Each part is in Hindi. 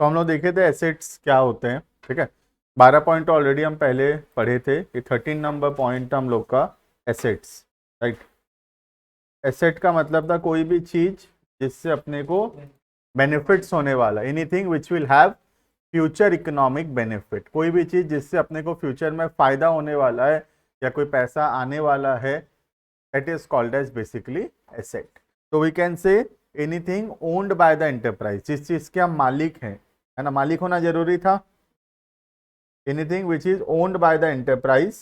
तो हम लोग देखे थे एसेट्स क्या होते हैं, ठीक है। 12 पॉइंट ऑलरेडी हम पहले पढ़े थे। ये 13 नंबर पॉइंट हम लोग का एसेट्स, राइट। एसेट का मतलब था कोई भी चीज जिससे अपने को बेनिफिट्स होने वाला, anything which will have future economic benefit. कोई भी चीज जिससे अपने को फ्यूचर में फायदा होने वाला है या कोई पैसा आने वाला है, that is called as basically asset. तो we can say anything owned by the enterprise, जिस चीज के हम मालिक हैं, है ना, मालिक होना जरूरी था। Anything which is owned by the enterprise,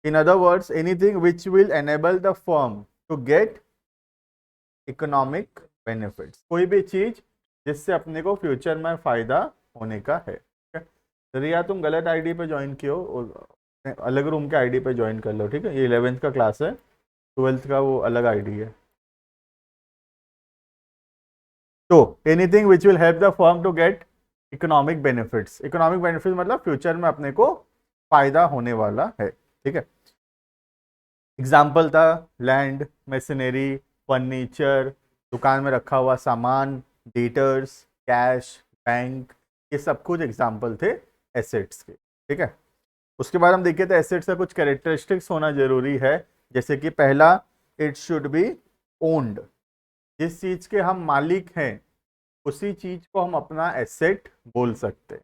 in other words anything which will enable the firm to get economic benefits. कोई भी चीज जिससे अपने को फ्यूचर में फायदा होने का है। तो रिया तुम गलत आईडी पे ज्वाइन कियो, अलग रूम के आईडी पे ज्वाइन कर लो, ठीक है। ये 11th का क्लास है, 12th का वो अलग आईडी है। तो anything which will help the firm to get economic benefits. Economic benefits मतलब फ्यूचर में अपने को फायदा होने वाला है, ठीक है। एग्जाम्पल था लैंड, मशीनरी, फर्नीचर, दुकान में रखा हुआ सामान, डेटर्स, कैश, बैंक, ये सब कुछ एग्जाम्पल थे एसेट्स के, ठीक है। उसके बाद हम देखे थे एसेट्स का कुछ कैरेक्टरिस्टिक्स होना जरूरी है। जैसे कि पहला, इट शुड बी ओन्ड। जिस चीज के हम मालिक हैं उसी चीज को हम अपना एसेट बोल सकते हैं।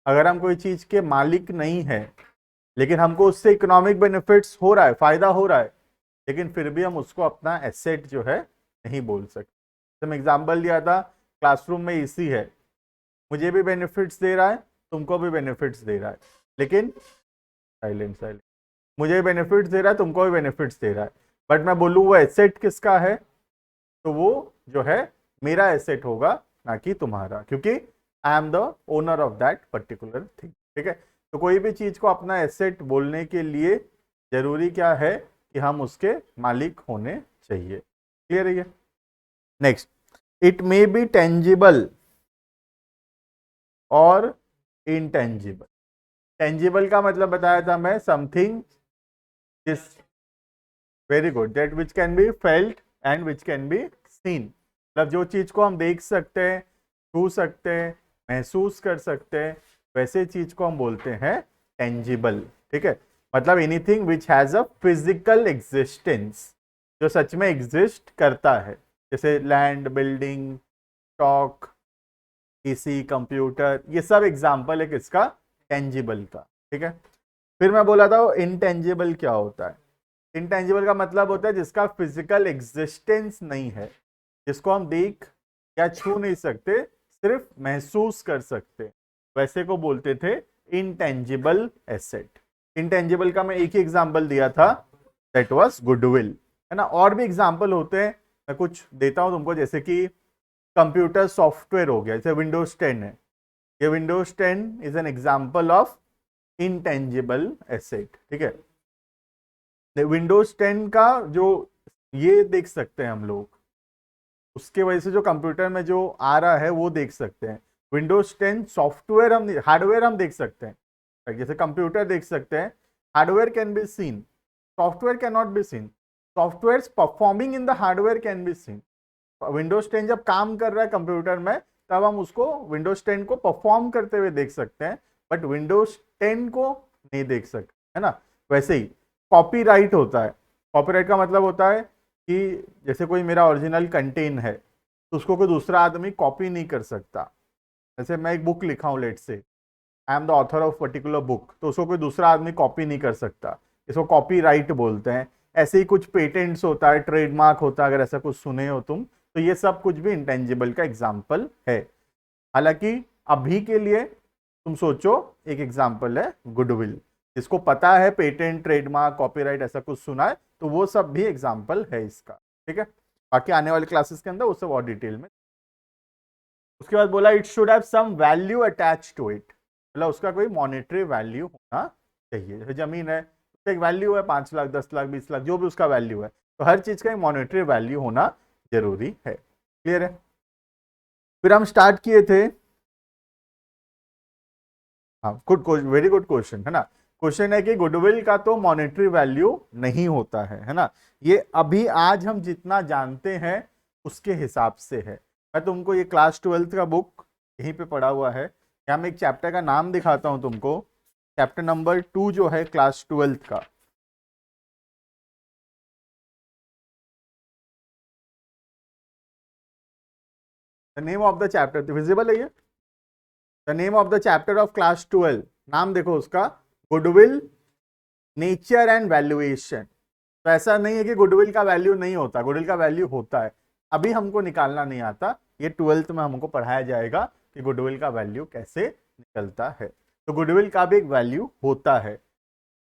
अगर हम कोई चीज के मालिक नहीं है लेकिन हमको उससे इकोनॉमिक बेनिफिट्स हो रहा है, फायदा हो रहा है, लेकिन फिर भी हम उसको अपना एसेट जो है नहीं बोल सकते। तो एग्जाम्पल दिया था, क्लासरूम में एसी है, मुझे भी बेनिफिट्स दे रहा है, तुमको भी बेनिफिट्स दे रहा है, लेकिन साइलेंट, मुझे भी बेनिफिट्स दे रहा है, तुमको भी बेनिफिट्स दे रहा है, बट मैं बोलूँ वो एसेट किसका है, तो वो जो है मेरा एसेट होगा, ना कि तुम्हारा, क्योंकि I am the owner of that particular thing, ठीक है। तो कोई भी चीज को अपना एसेट बोलने के लिए जरूरी क्या है कि हम उसके मालिक होने चाहिए। क्लियर है ये? Next, it may be tangible और इनटेंजिबल। टेंजिबल का मतलब बताया था मैं, something is very good, that which can be felt and which can be seen. मतलब जो चीज को हम देख सकते हैं, छू सकते हैं, महसूस कर सकते हैं, वैसे चीज को हम बोलते हैं टेंजिबल, ठीक है। मतलब anything which has a physical existence, जो सच में एग्जिस्ट करता है, जैसे land, building, stock, PC, computer, ये सब एग्जाम्पल है किसका? टेंजिबल का, ठीक है। फिर मैं बोला था इनटेंजिबल क्या होता है। इनटेंजिबल का मतलब होता है जिसका फिजिकल एग्जिस्टेंस नहीं है, जिसको हम देख या छू नहीं सकते, सिर्फ महसूस कर सकते, वैसे को बोलते थे इनटेंजिबल एसेट। इनटेंजिबल का मैं एक ही एग्जांपल दिया था, दैट वाज गुडविल, है ना। और भी एग्जांपल होते हैं, मैं कुछ देता हूं तुमको, जैसे कि कंप्यूटर सॉफ्टवेयर हो गया, जैसे विंडोज 10 है, ये Windows 10 is an example of intangible asset, ठीक है। विंडोज 10 का जो ये देख सकते हैं हम लोग, उसके वजह से जो कंप्यूटर में जो आ रहा है वो देख सकते हैं। विंडोज 10 सॉफ्टवेयर हम, हार्डवेयर हम देख सकते हैं, जैसे कंप्यूटर देख सकते हैं, hardware can be seen, software can not be seen. Software performing in the hardware can be seen. Windows 10 जब काम कर रहा है कंप्यूटर में, तब हम उसको विंडोज 10 को परफॉर्म करते हुए देख सकते हैं, बट विंडोज 10 को नहीं देख सकते, है ना। वैसे ही कॉपीराइट होता है। कॉपीराइट का मतलब होता है कि जैसे कोई मेरा ओरिजिनल कंटेन है तो उसको कोई दूसरा आदमी कॉपी नहीं कर सकता। जैसे मैं एक बुक लिखा हूँ, लेट से I am the author of particular book, तो उसको कोई दूसरा आदमी कॉपी नहीं कर सकता, इसको कॉपीराइट बोलते हैं। ऐसे ही कुछ पेटेंट्स होता है, ट्रेडमार्क होता है, अगर ऐसा कुछ सुने हो तुम, तो ये सब कुछ भी इंटेंजिबल का एग्जाम्पल है। हालांकि अभी के लिए तुम सोचो, एक एग्जाम्पल है गुडविल, जिसको पता है पेटेंट, ट्रेडमार्क, कॉपीराइट ऐसा कुछ सुना है, तो वो सब भी एग्जाम्पल है इसका, ठीक है। बाकी आने वाले क्लासेस के अंदर वो सब और डिटेल में। उसके बाद बोला it should have some value attach to it, मतलब उसका कोई मॉनेटरी वैल्यू होना चाहिए। जैसे जमीन है, उसका एक वैल्यू है, 5 लाख, 10 लाख, 20 लाख, जो भी उसका वैल्यू है, तो हर चीज का एक मॉनेटरी वैल्यू होना जरूरी है। क्लियर है? फिर हम स्टार्ट किए थे, हाँ, गुड, वेरी गुड क्वेश्चन, है ना। क्वेश्चन है कि गुडविल का तो मॉनेटरी वैल्यू नहीं होता है ना। ये अभी आज हम जितना जानते हैं उसके हिसाब से है। मैं तुमको ये क्लास 12th का बुक यहीं पे पढ़ा हुआ है। यहाँ मैं एक चैप्टर का नाम दिखाता हूँ तुमको, चैप्टर नंबर 2 जो है क्लास 12th का। The name of the chapter visible है ये, the name of the chapter of class 12, नाम देखो उसका, गुडविल, नेचर एंड वैल्यूएशन। तो ऐसा नहीं है कि गुडविल का वैल्यू नहीं होता, गुडविल का वैल्यू होता है, अभी हमको निकालना नहीं आता, ये 12th में हमको पढ़ाया जाएगा कि गुडविल का वैल्यू कैसे निकलता है। तो गुडविल का भी एक वैल्यू होता है,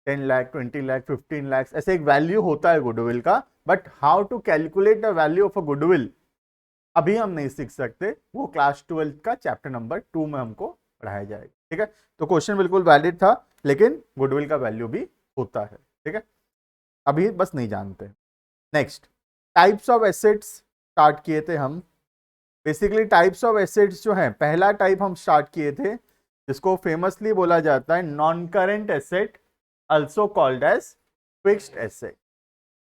10 लाख, 20 लाख, 15 लाख, ऐसे एक वैल्यू होता है गुडविल का। But how to calculate the value of a goodwill अभी हम नहीं सीख सकते, वो क्लास 12th का चैप्टर नंबर 2 में हमको पढ़ाया जाएगा। ठीक है, तो क्वेश्चन बिल्कुल वैलिड था, लेकिन गुडविल का वैल्यू भी होता है। ठीक है, अभी बस नहीं जानते। Next, types of assets start किए थे हम। बेसिकली टाइप्स ऑफ एसेट्स जो है, पहला टाइप हम स्टार्ट किए थे जिसको फेमसली बोला जाता है non current asset, also called as fixed asset.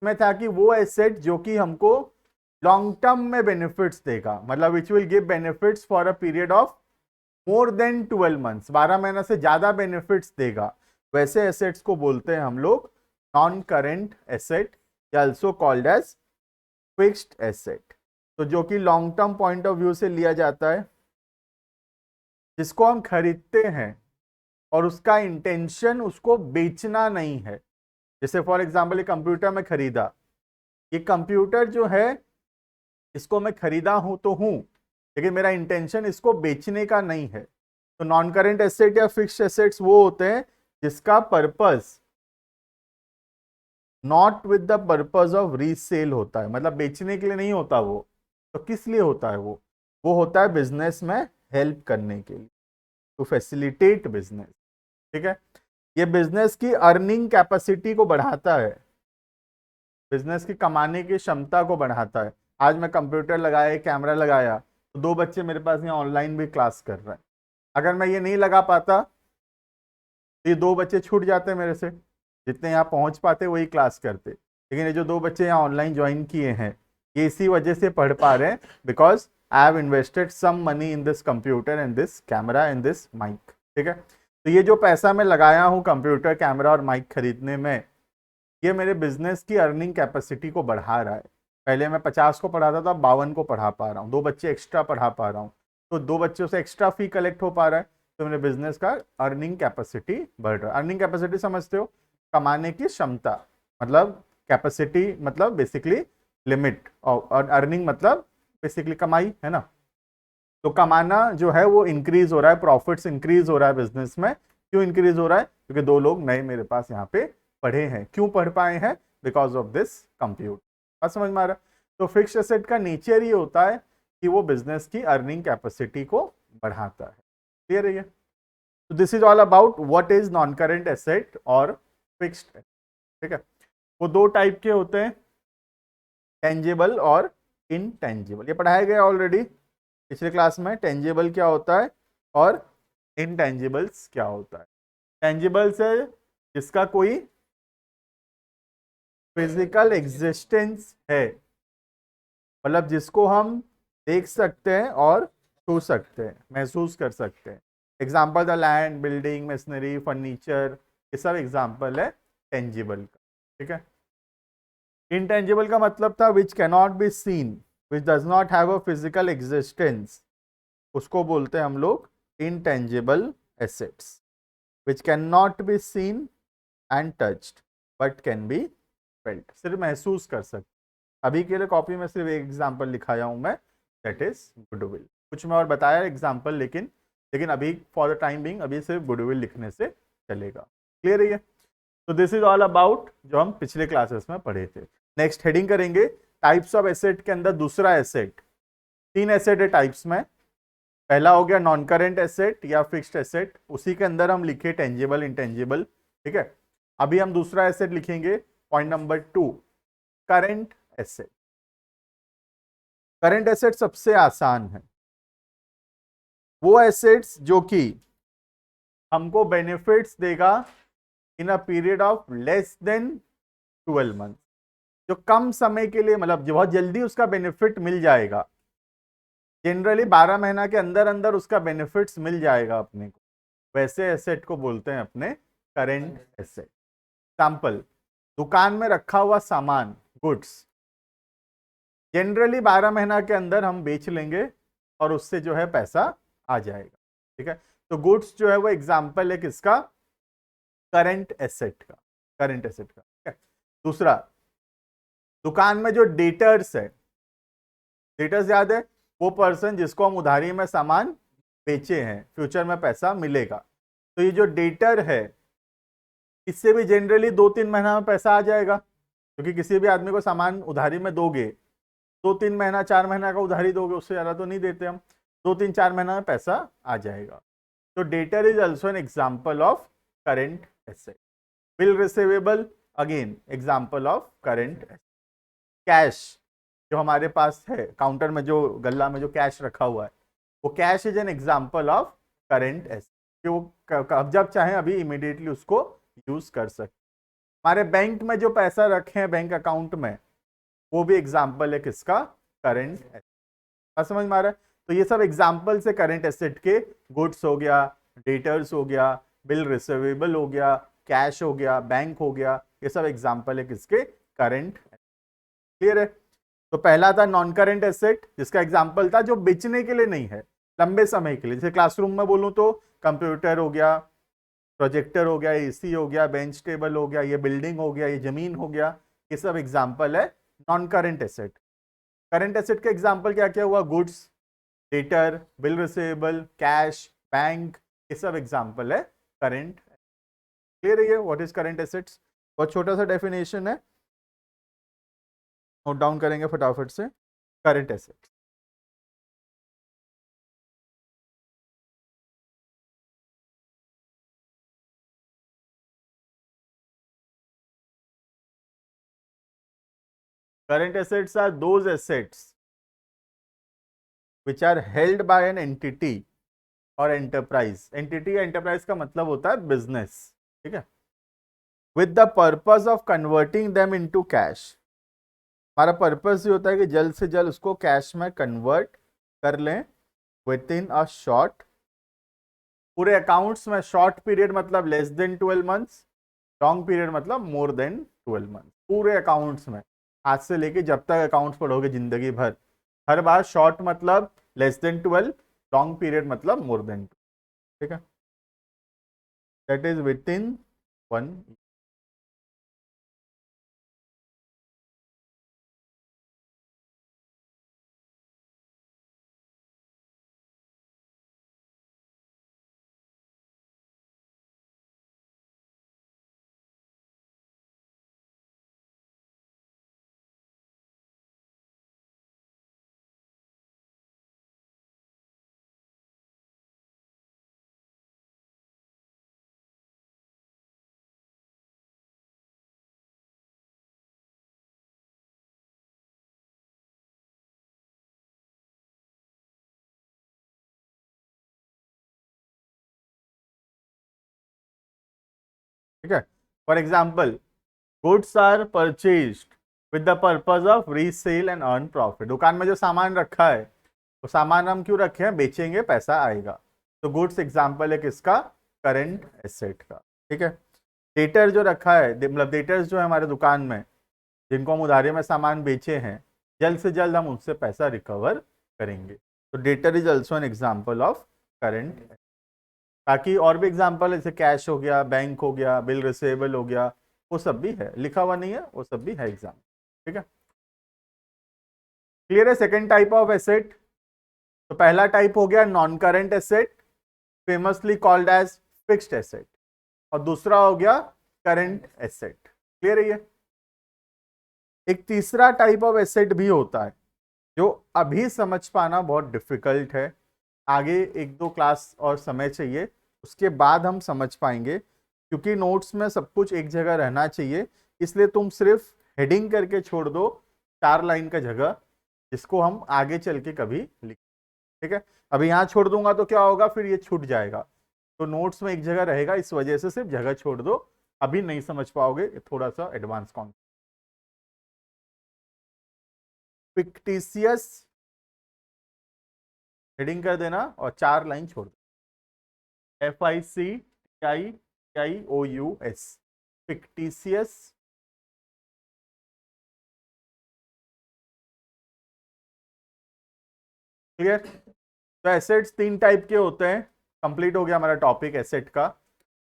में था कि वो एसेट जो कि हमको लॉन्ग टर्म में बेनिफिट्स देगा, मतलब which will give benefits for a period of more than 12 months, 12 महीना से ज्यादा बेनिफिट्स देगा, वैसे एसेट्स को बोलते हैं हम लोग non current asset, also called as fixed asset. तो जो कि long term point of view से लिया जाता है, जिसको हम खरीदते हैं और उसका इंटेंशन उसको बेचना नहीं है। जैसे फॉर एग्जाम्पल ये कंप्यूटर में खरीदा, ये कंप्यूटर जो है इसको मैं खरीदा हूं तो हूं, लेकिन मेरा इंटेंशन इसको बेचने का नहीं है। तो नॉन करेंट एसेट या फिक्स्ड एसेट्स वो होते हैं जिसका purpose not with the purpose of resale होता है, मतलब बेचने के लिए नहीं होता वो। तो किस लिए होता है वो होता है बिजनेस में हेल्प करने के लिए, टू फैसिलिटेट बिजनेस। ठीक है, ये बिजनेस की अर्निंग कैपेसिटी को बढ़ाता है, बिजनेस की कमाने की क्षमता को बढ़ाता है। आज मैं कंप्यूटर लगाया, कैमरा लगाया, तो 2 बच्चे मेरे पास यहाँ ऑनलाइन भी क्लास कर रहे हैं। अगर मैं ये नहीं लगा पाता तो ये 2 बच्चे छूट जाते मेरे से, जितने यहाँ पहुंच पाते वही क्लास करते। लेकिन ये जो 2 बच्चे यहाँ ऑनलाइन ज्वाइन किए हैं, ये इसी वजह से पढ़ पा रहे हैं, because I have invested some money in this computer and this camera and this mic. ठीक है, तो ये जो पैसा मैं लगाया हूँ कंप्यूटर, कैमरा और माइक खरीदने में, ये मेरे बिजनेस की अर्निंग कैपेसिटी को बढ़ा रहा है। पहले मैं 50 को पढ़ाता था, 52 को पढ़ा पा रहा हूँ, 2 बच्चे एक्स्ट्रा पढ़ा पा रहा हूँ, तो 2 बच्चों से एक्स्ट्रा फी कलेक्ट हो पा रहा है, तो मेरे बिजनेस का अर्निंग कैपेसिटी बढ़ रहा है। अर्निंग कैपेसिटी समझते हो, कमाने की क्षमता, मतलब कैपेसिटी मतलब बेसिकली लिमिट, और अर्निंग मतलब बेसिकली कमाई, है ना। तो कमाना जो है वो इंक्रीज हो रहा है, प्रॉफिट्स इंक्रीज हो रहा है बिजनेस में। क्यों इंक्रीज हो रहा है? क्योंकि 2 लोग नए मेरे पास यहाँ पे पढ़े हैं। क्यों पढ़ पाए हैं? Because of this computer. बात समझ में आ रहा है? तो फिक्स्ड एसेट का नेचर ही होता है कि वो बिजनेस की अर्निंग कैपेसिटी को बढ़ाता है। क्लियर है ये? तो this is all about what is non current asset और फिक्स्ड। ठीक है, वो 2 टाइप के होते हैं, टेंजिबल और इनटेंजिबल। ये पढ़ाया गया ऑलरेडी पिछले क्लास में, टेंजिबल क्या होता है और इनटेंजिबल्स क्या होता है। टेंजिबल्स है जिसका कोई फिजिकल एग्जिस्टेंस है, मतलब जिसको हम देख सकते हैं और छू सकते हैं, महसूस कर सकते हैं। Example the land, building, machinery, furniture, ये सब एग्जाम्पल है टेंजिबल का। ठीक है, इनटेंजिबल का मतलब था which cannot be seen, which does not have a physical existence, उसको बोलते हैं हम लोग intangible assets, which can not be seen and touched but can be felt, सिर्फ महसूस कर सकते। अभी के लिए कॉपी में सिर्फ एक एग्जाम्पल लिखाया हूं मैं, दैट इज गुडविल। कुछ मैं और बताया एग्जाम्पल, लेकिन अभी फॉर द टाइम बिंग अभी सिर्फ गुडविल लिखने से चलेगा। क्लियर है ये? तो दिस इज ऑल अबाउट जो हम पिछले क्लासेस में पढ़े थे। नेक्स्ट हेडिंग करेंगे टाइप्स ऑफ एसेट के अंदर दूसरा एसेट। 3 एसेट है टाइप्स में। पहला हो गया नॉन करेंट एसेट या फिक्स्ड एसेट, उसी के अंदर हम लिखे टेंजिबल, इंटेंजिबल। ठीक है, अभी हम दूसरा एसेट लिखेंगे, point number 2, current asset. Current asset सबसे आसान है, वो एसेट्स जो कि हमको बेनिफिट्स देगा in a period of less than 12 month, जो कम समय के लिए, मतलब बहुत जल्दी उसका बेनिफिट मिल जाएगा, जनरली 12 महीना के अंदर अंदर उसका बेनिफिट्स मिल जाएगा अपने को, वैसे एसेट को बोलते हैं अपने करेंट एसेट। एग्जाम्पल, दुकान में रखा हुआ सामान, गुड्स, जनरली 12 महीना के अंदर हम बेच लेंगे और उससे जो है पैसा आ जाएगा। ठीक है, तो गुड्स जो है वो एग्जाम्पल है किसका, करंट एसेट का, करंट एसेट का। ठीक है, दूसरा, दुकान में जो डेटर्स है, डेटर्स याद है, वो पर्सन जिसको हम उधारी में सामान बेचे हैं, फ्यूचर में पैसा मिलेगा। तो ये जो डेटर है, इससे भी जनरली 2-3 महीना में पैसा आ जाएगा, क्योंकि किसी भी आदमी को सामान उधारी में दोगे, 2-3 महीना 4 महीना का उधारी दोगे, उससे ज़्यादा तो नहीं देते हम, 2-3-4 महीना में पैसा आ जाएगा। तो debtor is also an example of current asset. Bill receivable, again example of current asset. Cash जो हमारे पास है, काउंटर में जो गल्ला में जो कैश रखा हुआ है, वो cash is an example of current asset, जो जब चाहे अभी इमीडिएटली उसको यूज कर सकते। हमारे बैंक में जो पैसा रखे हैं बैंक अकाउंट में, वो भी एग्जाम्पल है किसका, करेंट एसेट। समझ में आ रहा है? तो ये सब एग्जाम्पल से करेंट एसेट के, गुड्स हो गया, डेटर्स हो गया, बिल रिसीवेबल हो गया, कैश हो गया, बैंक हो गया, ये सब एग्जाम्पल है किसके, करेंट। क्लियर है? तो पहला था नॉन करेंट एसेट, जिसका एग्जाम्पल था जो बेचने के लिए नहीं है, लंबे समय के लिए, जैसे क्लासरूम में बोलूं तो कंप्यूटर हो गया, प्रोजेक्टर हो गया, एसी हो गया, बेंच टेबल हो गया, ये बिल्डिंग हो गया, ये जमीन हो गया, ये सब एग्जाम्पल है non current asset. Current asset का एग्जाम्पल क्या क्या हुआ, goods, debtor, bill receivable, cash, bank, ये सब एग्जाम्पल है करेंट। क्लियर है ये व्हाट इज करेंट एसेट्स? बहुत छोटा सा डेफिनेशन है, नोट डाउन करेंगे फटाफट से। Current asset, current assets are those assets which are held by an entity और एंटरप्राइज। एंटिटी या एंटरप्राइज का मतलब होता है बिजनेस। ठीक है, with the purpose of converting them into cash. हमारा पर्पस ये होता है कि जल्द से जल्द उसको कैश में कन्वर्ट कर लें विद इन अ शॉर्ट, पूरे अकाउंट्स में, शॉर्ट पीरियड मतलब less than 12 months, long period मतलब मोर देन 12 मंथ, पूरे अकाउंट्स में, आज से लेके जब तक अकाउंट्स पढ़ोगे जिंदगी भर, हर बार शॉर्ट मतलब लेस देन 12, लॉन्ग पीरियड मतलब मोर देन 2। ठीक है, दैट इज विद इन 1। ठीक है, for example, goods are purchased with the purpose of resale and earn profit. दुकान में जो सामान रखा है, वो सामान हम क्यों रखे हैं, बेचेंगे पैसा आएगा। तो गुड्स एग्जाम्पल है किसका, करंट एसेट का। ठीक है, डेटर जो रखा है, मतलब डेटर्स जो है हमारे दुकान में, जिनको हम उधारी में सामान बेचे हैं, जल्द से जल्द हम उनसे पैसा रिकवर करेंगे। तो debtor is also an example of current. बाकी और भी एग्जाम्पल जैसे कैश हो गया, बैंक हो गया, बिल रिसीवेबल हो गया, वो सब भी है, लिखा हुआ नहीं है, वो सब भी है एग्जाम। ठीक है, क्लियर है? सेकेंड टाइप ऑफ एसेट, तो पहला टाइप हो गया non current asset, famously called as fixed asset, और दूसरा हो गया करंट एसेट। क्लियर है ये? एक तीसरा टाइप ऑफ एसेट भी होता है, जो अभी समझ पाना बहुत डिफिकल्ट है, आगे 1-2 क्लास और समय चाहिए, उसके बाद हम समझ पाएंगे, क्योंकि नोट्स में सब कुछ एक जगह रहना चाहिए, इसलिए तुम सिर्फ हेडिंग करके छोड़ दो 4 लाइन का जगह, जिसको हम आगे चल के कभी लिख। ठीक है, अभी यहाँ छोड़ दूंगा तो क्या होगा, फिर ये छूट जाएगा, तो नोट्स में एक जगह रहेगा, इस वजह से सिर्फ जगह छोड़ दो, अभी नहीं समझ पाओगे, थोड़ा सा एडवांस कॉन्सेप्ट। फिक्टिशियस हेडिंग कर देना और 4 लाइन छोड़ दो। FICTIOUS, fictitious. क्लियर? तो एसेट्स 3 टाइप के होते हैं। कंप्लीट हो गया हमारा टॉपिक एसेट का।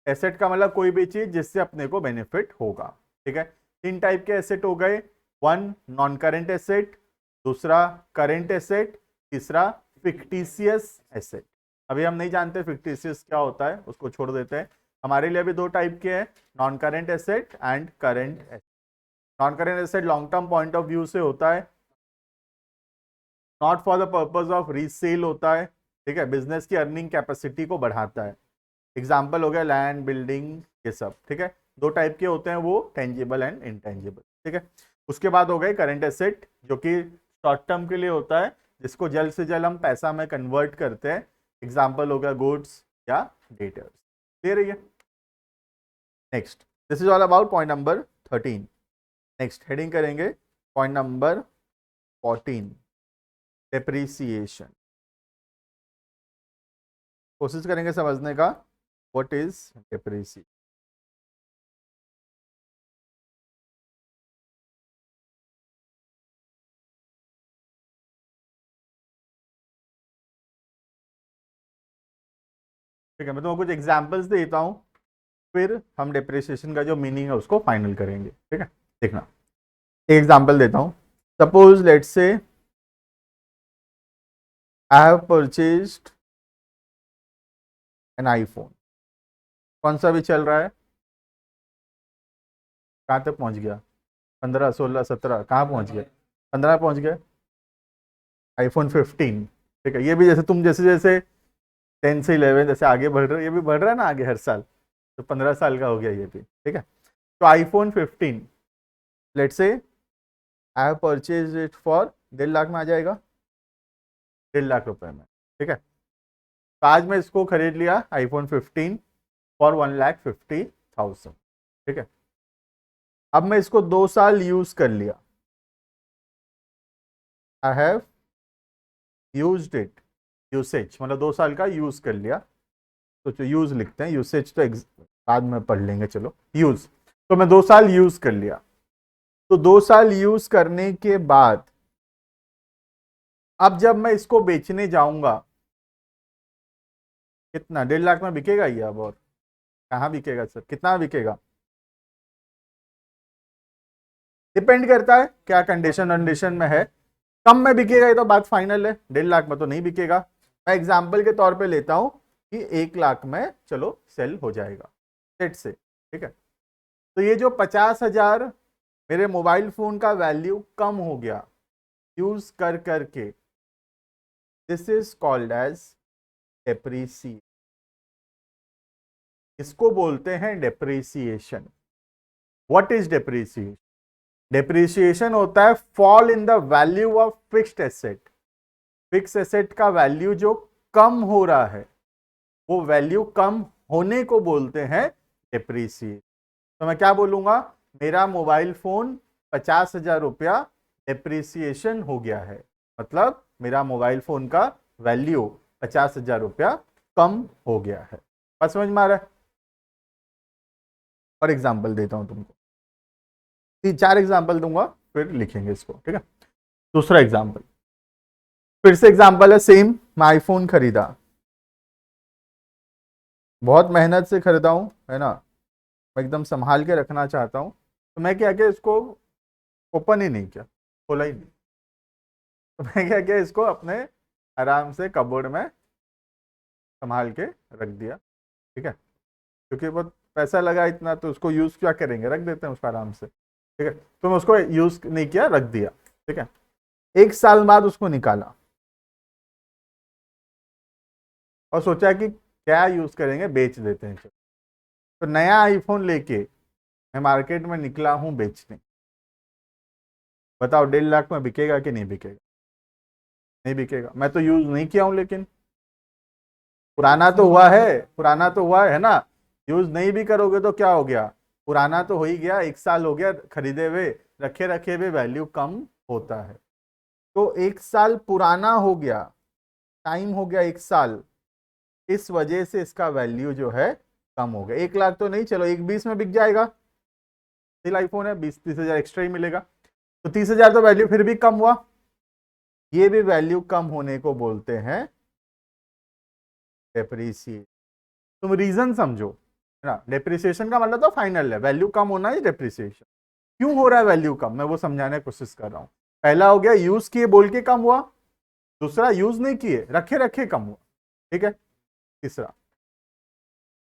एसेट का मतलब कोई भी चीज जिससे अपने को बेनिफिट होगा। ठीक है, 3 टाइप के एसेट हो गए। 1 नॉन करेंट एसेट, दूसरा करेंट एसेट, तीसरा फिक्टिशियस एसेट। अभी हम नहीं जानते फिक्टिशियस क्या होता है, उसको छोड़ देते हैं। हमारे लिए अभी 2 टाइप के हैं, non current asset and current asset. Non current asset long term point of view से होता है, not for the purpose of resale होता है। ठीक है, बिजनेस की अर्निंग कैपेसिटी को बढ़ाता है। एग्जाम्पल हो गया लैंड, बिल्डिंग, ये सब। ठीक है, 2 टाइप के होते हैं वो, टेंजिबल एंड इनटेंजिबल। ठीक है, उसके बाद हो गए करंट एसेट, जो कि शॉर्ट टर्म के लिए होता है, जिसको जल्द से जल्द हम पैसा में कन्वर्ट करते हैं। एग्जाम्पल हो गया गुड्स या डेटर्स। क्लियर है? Next, this is all about point number 13। Next heading करेंगे पॉइंट नंबर 14, डेप्रिसिएशन। कोशिश करेंगे समझने का, व्हाट इज डेप्रिसिएशन। ठीक है, मैं तुमको कुछ एग्जांपल्स देता हूँ, फिर हम डेप्रिसिएशन का जो मीनिंग है उसको फाइनल करेंगे। ठीक है, देखना, एक एग्जांपल देता हूँ। Suppose let's say I have purchased an iPhone. कौन सा भी चल रहा है, कहाँ तक पहुँच गया? 15, 16, 17, कहाँ पहुँच गया? 15 पहुँच गया। आईफोन 15। ठीक है, ये भी जैसे तुम जैसे जैसे 10 से 11 जैसे आगे बढ़ रहे हो, ये भी बढ़ रहा है ना आगे हर साल, तो 15 साल का हो गया ये भी। ठीक है, तो iPhone 15 let's say I have purchase it for 1.5 lakh में आ जाएगा, 1.5 लाख रुपए में। ठीक है, तो आज मैं इसको खरीद लिया आईफोन 15 फॉर 1,50,000। ठीक है, अब मैं इसको 2 साल यूज कर लिया। I have used it, usage मतलब 2 साल का यूज कर लिया। तो जो यूज लिखते हैं, यूसेज तो बाद में पढ़ लेंगे, चलो यूज। तो मैं 2 साल यूज कर लिया, तो 2 साल यूज करने के बाद अब जब मैं इसको बेचने जाऊंगा, कितना 1.5 लाख में बिकेगा ये अब? और कहाँ बिकेगा सर, कितना बिकेगा? डिपेंड करता है क्या कंडीशन कंडीशन में है। कम में बिकेगा ये तो बात फाइनल है, 1.5 लाख में तो नहीं बिकेगा। मैं एग्जाम्पल के तौर पे लेता हूं कि 1 लाख में चलो सेल हो जाएगा सेट से। ठीक है, तो ये जो 50,000 मेरे मोबाइल फोन का वैल्यू कम हो गया यूज कर करके, this is called as depreciation. इसको बोलते हैं depreciation. What is depreciation? Depreciation होता है fall in the value of fixed asset. Fix asset का वैल्यू जो कम हो रहा है, वो वैल्यू कम होने को बोलते हैं डेप्रीसिएशन। तो मैं क्या बोलूंगा, मेरा मोबाइल फोन 50,000 रुपया डेप्रीसिएशन हो गया है, मतलब मेरा मोबाइल फोन का वैल्यू 50,000 रुपया कम हो गया है। बस समझ में आ रहा है? और एग्जाम्पल देता हूं तुमको, 3-4 एग्जाम्पल दूंगा, फिर लिखेंगे इसको। ठीक है, दूसरा एग्जाम्पल, फिर से एग्जाम्पल है सेम। मैं आईफोन खरीदा, बहुत मेहनत से खरीदा हूं, है ना, मैं एकदम संभाल के रखना चाहता हूं, तो मैं क्या किया, इसको ओपन ही नहीं किया, खोला ही नहीं। तो मैं क्या किया, इसको अपने आराम से कबोर्ड में संभाल के रख दिया। ठीक है, क्योंकि बहुत पैसा लगा इतना, तो उसको यूज क्या करेंगे, रख देते हैं उसको आराम से। ठीक है, तो मैं उसको यूज नहीं किया, रख दिया। ठीक है, 1 साल बाद उसको निकाला और सोचा कि क्या यूज करेंगे, बेच देते हैं। तो नया आईफोन लेके मैं मार्केट में निकला हूं बेचने। बताओ 1.5 लाख में बिकेगा कि नहीं बिकेगा? नहीं बिकेगा। मैं तो यूज नहीं किया हूं, लेकिन पुराना तो हुआ है, पुराना तो हुआ है ना। यूज नहीं भी करोगे तो क्या हो गया, पुराना तो हो ही गया, 1 साल हो गया खरीदे हुए, रखे रखे हुए वैल्यू कम होता है। तो 1 साल पुराना हो गया, टाइम हो गया 1 साल, इस वजह से इसका वैल्यू जो है कम हो गया। 1 लाख तो नहीं, चलो 1,20 में बिक जाएगा, स्टिल आईफोन है, 20-30 हजार एक्स्ट्रा ही मिलेगा, तो 30,000 तो वैल्यू फिर भी कम हुआ। ये भी वैल्यू कम होने को बोलते हैं डेप्रिसिएशन। तुम रीजन समझो, है ना। डेप्रिसिएशन का मतलब तो फाइनल है, वैल्यू कम होना ही डेप्रिसिएशन। क्यों हो रहा है वैल्यू कम, मैं वो समझाने की कोशिश कर रहा हूं। पहला हो गया यूज किए बोल के कम हुआ, दूसरा यूज नहीं किए रखे रखे कम हुआ, ठीक है। तीसरा,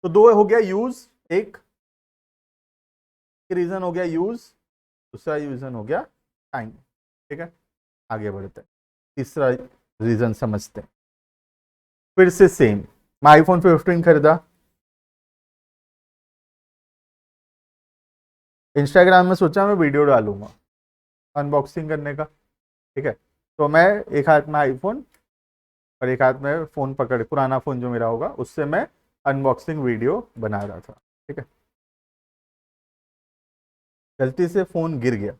तो दो हो गया यूज, एक रीजन हो गया यूज, दूसरा रीजन हो गया टाइम, ठीक है। आगे बढ़ते हैं, तीसरा रीजन समझते हैं। फिर से सेम, मैं आईफोन 15 खरीदा, इंस्टाग्राम में सोचा मैं वीडियो डालूंगा अनबॉक्सिंग करने का, ठीक है। तो मैं एक हाथ में आईफोन और एक हाथ में फोन पकड़, पुराना फोन जो मेरा होगा उससे मैं अनबॉक्सिंग वीडियो बना रहा था, ठीक है। गलती से फोन गिर गया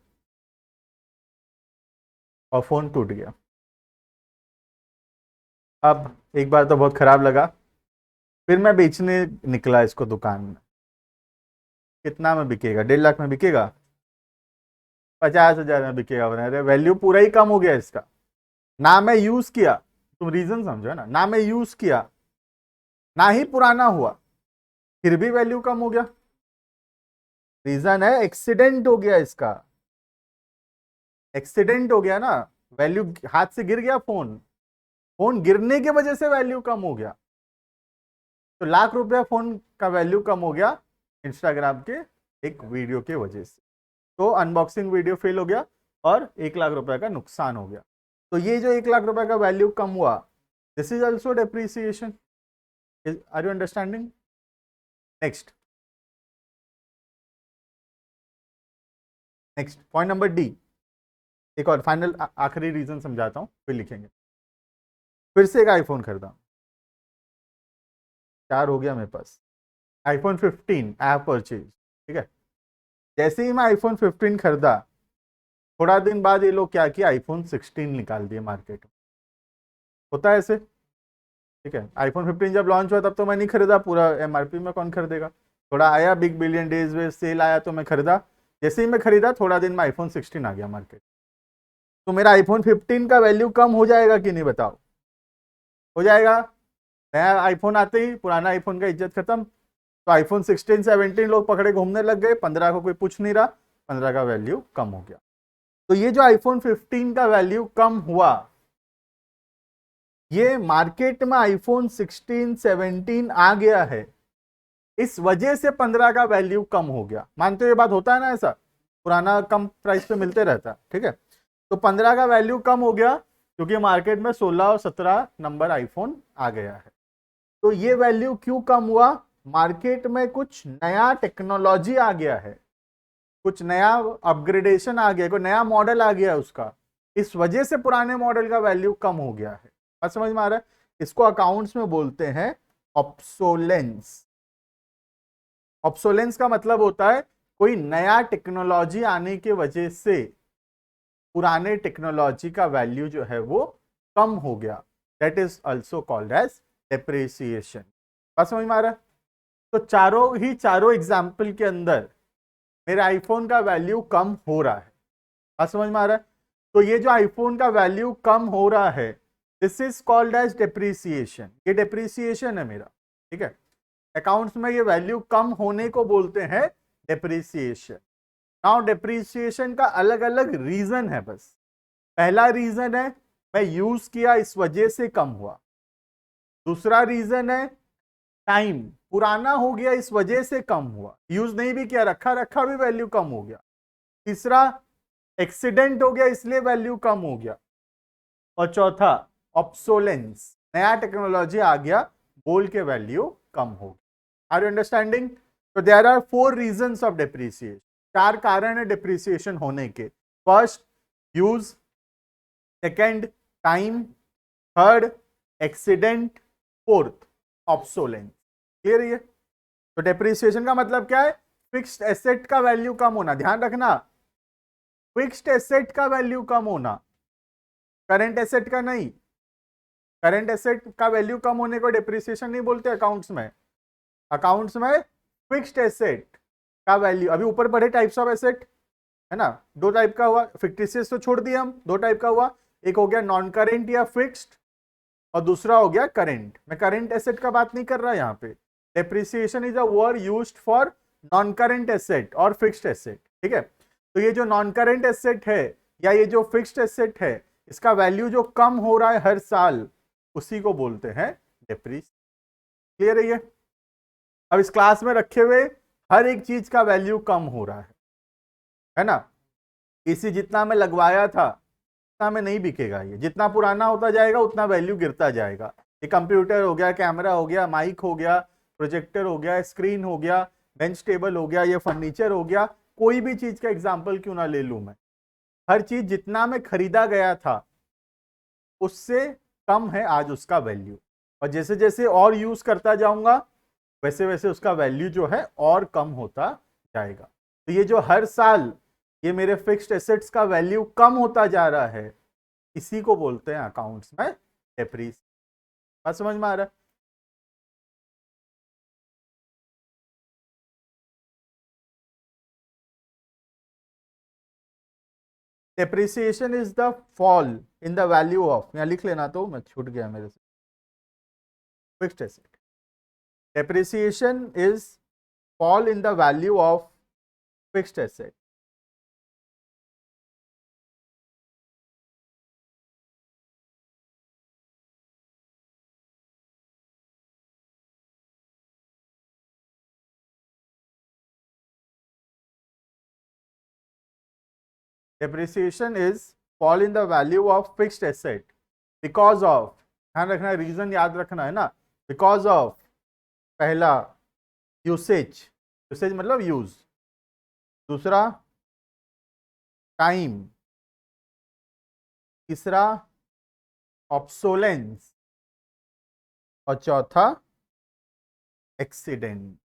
और फोन टूट गया। अब एक बार तो बहुत खराब लगा, फिर मैं बेचने निकला इसको दुकान में। कितना में बिकेगा, 1.5 लाख में बिकेगा, 50,000 में बिकेगा, बना रहे वैल्यू पूरा ही कम हो गया इसका। ना मैं यूज किया, तुम रीजन समझो ना, ना मैं यूज किया ना ही पुराना हुआ, फिर भी वैल्यू कम हो गया। रीजन है एक्सीडेंट हो गया इसका, एक्सीडेंट हो गया ना, वैल्यू हाथ से गिर गया फोन, फोन गिरने की वजह से वैल्यू कम हो गया। तो ₹1,00,000 फोन का वैल्यू कम हो गया इंस्टाग्राम के एक वीडियो के वजह से। तो अनबॉक्सिंग वीडियो फेल हो गया और ₹1,00,000 का नुकसान हो गया। तो ये जो ₹1,00,000 का वैल्यू कम हुआ, this is also depreciation. Are you understanding? Next, next point number D, एक और फाइनल आखिरी रीजन समझाता हूं फिर लिखेंगे। फिर से एक आईफोन खरीदा, 4 हो गया मेरे पास, आईफोन 15 ऐप परचेज, ठीक है। जैसे ही मैं आईफोन 15 खरीदा, थोड़ा दिन बाद ये लोग क्या किया, आईफोन 16 निकाल दिए मार्केट में। होता है ऐसे, ठीक है। आईफोन 15 जब लॉन्च हुआ तब तो मैं नहीं खरीदा, पूरा एमआरपी में कौन खरीदेगा। थोड़ा आया बिग बिलियन डेज में सेल आया तो मैं खरीदा, जैसे ही मैं खरीदा थोड़ा दिन में आईफोन 16 आ गया मार्केट। तो मेरा आईफोन 15 का वैल्यू कम हो जाएगा कि नहीं बताओ? हो जाएगा। नया आईफोन आते ही पुराना आईफोन का इज्जत खत्म, तो आईफोन 16 17 लोग पकड़े घूमने लग गए, 15 को कोई पूछ नहीं रहा, 15 का वैल्यू कम हो गया। तो ये जो आईफोन 15 का वैल्यू कम हुआ, ये मार्केट में आईफोन 16 17 आ गया है, इस वजह से 15 का वैल्यू कम हो गया। मानते हो ये बात, होता है ना ऐसा, पुराना कम प्राइस पे मिलते रहता है, ठीक है। तो 15 का वैल्यू कम हो गया क्योंकि मार्केट में 16 और 17 नंबर आईफोन आ गया है। तो ये वैल्यू क्यों कम हुआ? मार्केट में कुछ नया टेक्नोलॉजी आ गया है, कुछ नया अपग्रेडेशन आ गया, कोई नया मॉडल आ गया है उसका, इस वजह से पुराने मॉडल का वैल्यू कम हो गया है। बात समझ में आ रहा है? इसको अकाउंट्स में बोलते हैं ऑब्सोलेंस। ऑब्सोलेंस का मतलब होता है कोई नया टेक्नोलॉजी आने की वजह से पुराने टेक्नोलॉजी का वैल्यू जो है वो कम हो गया, that is also called as depreciation. बात समझ में आ रहा है? तो चारों एग्जाम्पल के अंदर मेरे आईफोन का वैल्यू कम हो रहा है। बात समझ में आ रहा है? तो ये जो आईफोन का वैल्यू कम हो रहा है, this is called as depreciation. ये डेप्रिसिएशन है मेरा, ठीक है। अकाउंट्स में ये वैल्यू कम होने को बोलते हैं डेप्रिसिएशन। नाउ डेप्रिसिएशन का अलग अलग रीजन है, बस पहला रीजन है मैं यूज किया इस वजह से कम हुआ, दूसरा रीजन है टाइम पुराना हो गया इस वजह से कम हुआ, यूज नहीं भी किया रखा रखा भी वैल्यू कम हो गया, तीसरा एक्सीडेंट हो गया इसलिए वैल्यू कम हो गया, और चौथा ऑब्सोलेंस, नया टेक्नोलॉजी आ गया बोल के वैल्यू कम हो गया। Are you understanding? तो there are 4 reasons of depreciation, 4 कारण है डेप्रिसिएशन होने के। First use, second time, third accident, fourth obsolescence. Clear है? तो डेप्रिसिएशन का मतलब क्या है? फिक्स्ड एसेट का वैल्यू कम होना, ध्यान रखना, फिक्स्ड एसेट का वैल्यू कम होना, करंट एसेट का नहीं। करंट एसेट का वैल्यू कम होने को डिप्रिसिएशन नहीं बोलते अकाउंट्स में। अकाउंट्स में फिक्स्ड एसेट का वैल्यू, अभी ऊपर पढ़े टाइप्स ऑफ एसेट है ना, दो टाइप का हुआ, फिक्टिशियस तो छोड़ दिया हम, दो टाइप का हुआ, एक हो गया नॉन करेंट या फिक्स्ड और दूसरा हो गया करेंट। मैं करेंट एसेट का बात नहीं कर रहा यहाँ पे। Depreciation is a word used for non current asset और फिक्स्ड एसेट, ठीक है। तो ये जो नॉन करेंट एसेट है या ये जो फिक्स्ड एसेट है, इसका वैल्यू जो कम हो रहा है हर साल, उसी को बोलते हैं डेप्रिसिएशन। क्लियर है ये? अब इस क्लास में रखे हुए हर एक चीज का वैल्यू कम हो रहा है ना। इसी जितना मैं लगवाया था उतना में नहीं बिकेगा, ये जितना पुराना होता जाएगा उतना वैल्यू गिरता जाएगा। ये कंप्यूटर हो गया, कैमरा हो गया, माइक हो गया, प्रोजेक्टर हो गया, स्क्रीन हो गया, बेंच टेबल हो गया, ये फर्नीचर हो गया, कोई भी चीज का एग्जाम्पल क्यों ना ले लूं मैं, हर चीज जितना में खरीदा गया था उससे कम है आज उसका वैल्यू, और जैसे जैसे और यूज करता जाऊंगा वैसे वैसे उसका वैल्यू जो है और कम होता जाएगा। तो ये जो हर साल ये मेरे फिक्स्ड एसेट्स का वैल्यू कम होता जा रहा है, इसी को बोलते हैं अकाउंट्स में डेप्रिसिएशन। बात समझ में आ रहा है? Depreciation is the fall in the value of, यहाँ लिख लेना, तो मैं छूट गया मेरे से, fixed asset. Depreciation is fall in the value of fixed asset. Depreciation is fall in the value of fixed asset because of, ध्यान रखना, रीजन याद रखना है ना, बिकॉज ऑफ पहला यूसेज, यूसेज मतलब यूज, दूसरा टाइम, तीसरा ऑब्सोलेंस और चौथा एक्सीडेंट।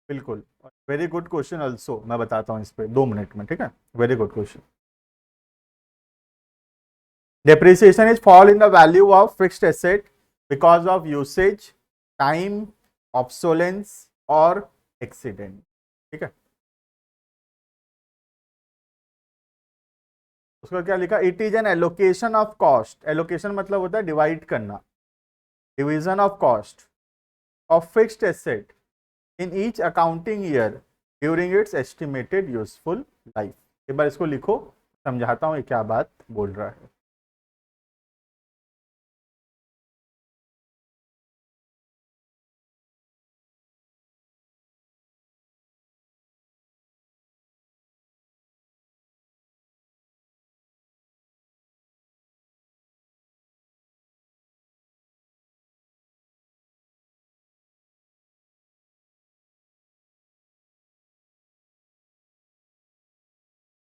बिल्कुल, वेरी गुड क्वेश्चन ऑल्सो, मैं बताता हूं इस पे 2 मिनट में, ठीक है। Very good question. Depreciation is fall in the value of fixed asset because of usage, time, obsolescence और एक्सीडेंट, ठीक है। उसका क्या लिखा, it is an allocation of cost, allocation मतलब होता है डिवाइड करना, division of cost of fixed asset in each accounting year during its estimated useful life. एक बार इसको लिखो, समझाता हूं ये क्या बात बोल रहा है।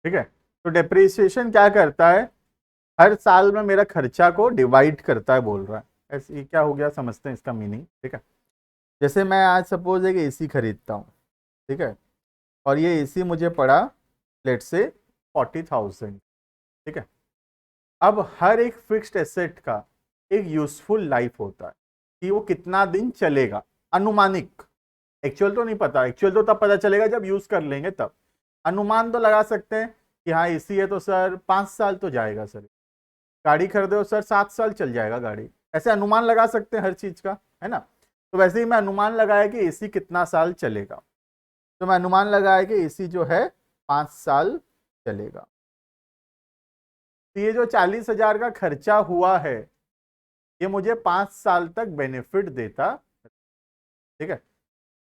ठीक है, तो डेप्रिसिएशन क्या करता है, हर साल में मेरा खर्चा को डिवाइड करता है बोल रहा है। ऐसे ये क्या हो गया, समझते हैं इसका मीनिंग, ठीक है। जैसे मैं आज सपोज एक एसी खरीदता हूँ, ठीक है, और ये एसी मुझे पड़ा लेट से 40,000, ठीक है। अब हर एक फिक्स्ड एसेट का एक यूजफुल लाइफ होता है कि वो कितना दिन चलेगा, अनुमानिक, एक्चुअल तो नहीं पता, एक्चुअल तो तब पता चलेगा जब यूज कर लेंगे तब। अनुमान तो लगा सकते हैं कि हाँ एसी है तो सर 5 साल तो जाएगा सर, गाड़ी खरीदे हो सर 7 साल चल जाएगा गाड़ी, ऐसे अनुमान लगा सकते हैं हर चीज का, है ना। तो वैसे ही मैं अनुमान लगाया कि एसी कितना साल चलेगा, तो मैं अनुमान लगाया कि एसी जो है 5 साल चलेगा। तो ये जो 40,000 का खर्चा हुआ है ये मुझे 5 साल तक बेनिफिट देता, ठीक है।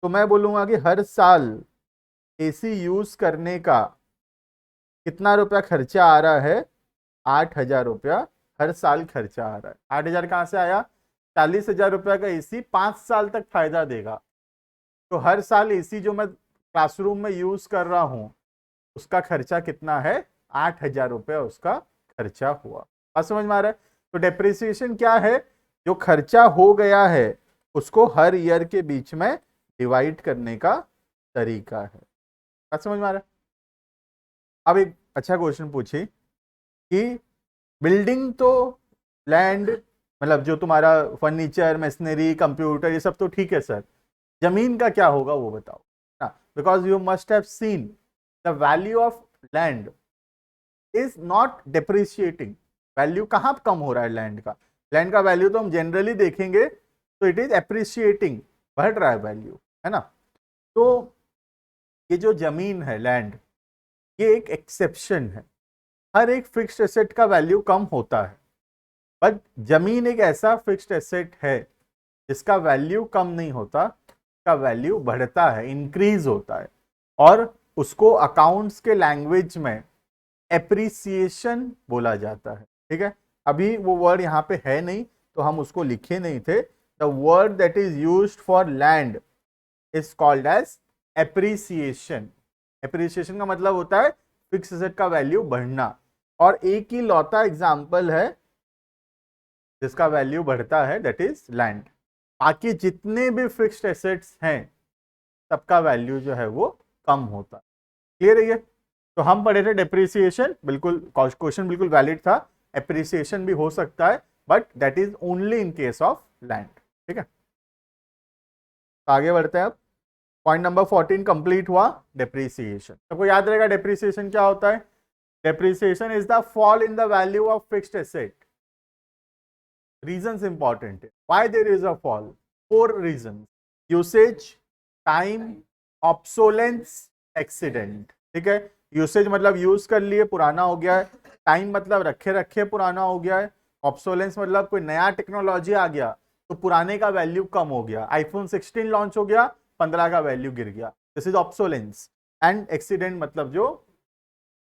तो मैं बोलूंगा कि हर साल एसी यूज करने का कितना रुपया खर्चा आ रहा है, 8,000 रुपया हर साल खर्चा आ रहा है। 8,000 कहाँ से आया, 40,000 रुपया का एसी 5 साल तक फायदा देगा, तो हर साल एसी जो मैं क्लासरूम में यूज कर रहा हूं उसका खर्चा कितना है, 8,000 रुपया उसका खर्चा हुआ। बात समझ में आ रहा है? तो डेप्रिसिएशन क्या है, जो खर्चा हो गया है उसको हर ईयर के बीच में डिवाइड करने का तरीका है। बात समझ में आ रहा है? अब एक अच्छा क्वेश्चन पूछी कि बिल्डिंग तो लैंड, मतलब जो तुम्हारा फर्नीचर, मशीनरी, कंप्यूटर, ये सब तो ठीक है सर, जमीन का क्या होगा वो बताओ ना। Because you must have seen the value of land is not depreciating. Value कहाँ कम हो रहा है लैंड का? लैंड का वैल्यू तो हम जनरली देखेंगे तो इट इज एप्रिशिएटिंग, बढ़ रहा है वैल्यू, है ना। तो ये जो जमीन है, लैंड, ये एक एक्सेप्शन है। हर एक फिक्स्ड एसेट का वैल्यू कम होता है, बट जमीन एक ऐसा फिक्स्ड एसेट है जिसका वैल्यू कम नहीं होता, का वैल्यू बढ़ता है, इंक्रीज होता है। और उसको अकाउंट्स के लैंग्वेज में एप्रिसिएशन बोला जाता है। ठीक है, अभी वो वर्ड यहाँ पे है नहीं तो हम उसको लिखे नहीं थे। The word that is used for land is called as appreciation. Appreciation का मतलब होता है फिक्स एसेट का वैल्यू बढ़ना। और एक ही लौता एग्जाम्पल है जिसका वैल्यू बढ़ता है, दैट इज लैंड। बाकी जितने भी फिक्स्ड एसेट्स हैं सबका वैल्यू जो है वो कम होता है। क्लियर है ये? तो हम पढ़े थे डेप्रिसिएशन, बिल्कुल क्वेश्चन बिल्कुल वैलिड था। एप्रिसिएशन भी हो सकता है but that is only in case of land. ठीक है, तो आगे बढ़ते हैं अब। पॉइंट नंबर 14 कंप्लीट हुआ, डेप्रिसिएशन। सबको याद रहेगा डेप्रिसिएशन क्या होता है? Depreciation is the fall in the value of fixed asset. Reasons important है, why there is a fall. 4 reasons: usage, time, obsolescence, accident. ठीक है, यूसेज मतलब यूज कर लिए पुराना हो गया है, टाइम मतलब रखे रखे पुराना हो गया है, ऑब्सोलेंस मतलब कोई नया टेक्नोलॉजी आ गया तो पुराने का वैल्यू कम हो गया। आईफोन 16 लॉन्च हो गया, 15 का वैल्यू गिर गया, this is obsolescence. And accident मतलब जो